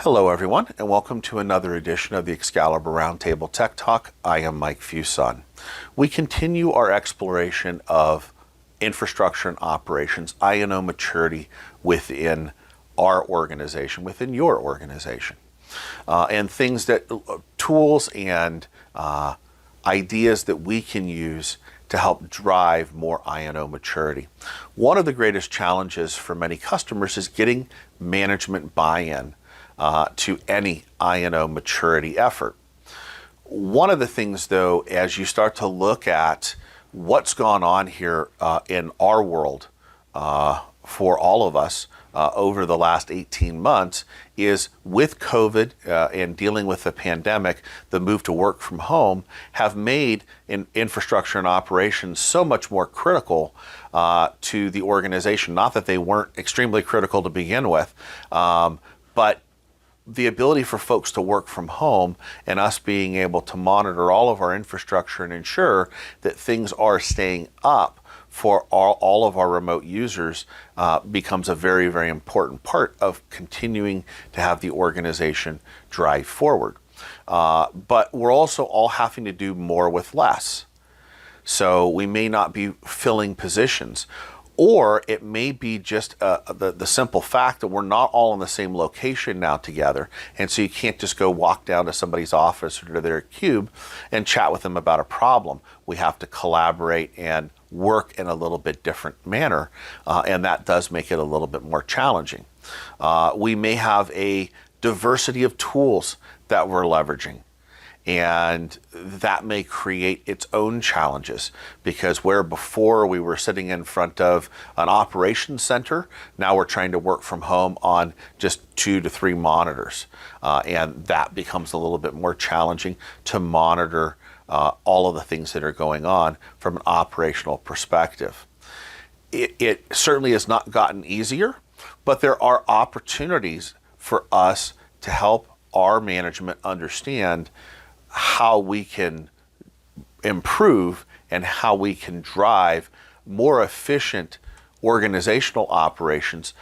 Hello everyone, and welcome to another edition of the Excalibur Roundtable Tech Talk. I am Mike Fuson. We continue our exploration of infrastructure and operations, I&O maturity within our organization, within your organization, and things that, tools and ideas that we can use to help drive more I&O maturity. One of the greatest challenges for many customers is getting management buy-in to any I&O maturity effort. One of the things, though, as you start to look at what's gone on here in our world for all of us over the last 18 months, is with COVID and dealing with the pandemic, the move to work from home have made infrastructure and operations so much more critical to the organization. Not that they weren't extremely critical to begin with, but the ability for folks to work from home and us being able to monitor all of our infrastructure and ensure that things are staying up for all of our remote users becomes a very, very important part of continuing to have the organization drive forward. But we're also all having to do more with less. So we may not be filling positions. Or it may be just the simple fact that we're not all in the same location now together. And so you can't just go walk down to somebody's office or to their cube and chat with them about a problem. We have to collaborate and work in a little bit different manner. And that does make it a little bit more challenging. We may have a diversity of tools that we're leveraging. And that may create its own challenges, because where before we were sitting in front of an operations center, now we're trying to work from home on just 2 to 3 monitors. And that becomes a little bit more challenging to monitor all of the things that are going on from an operational perspective. It certainly has not gotten easier, but there are opportunities for us to help our management understand how we can improve and how we can drive more efficient organizational operations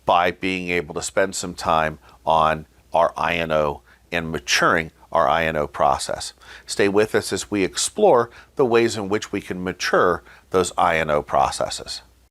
by being able to spend some time on our I&O and maturing our I&O process. Stay with us as we explore the ways in which we can mature those I&O processes.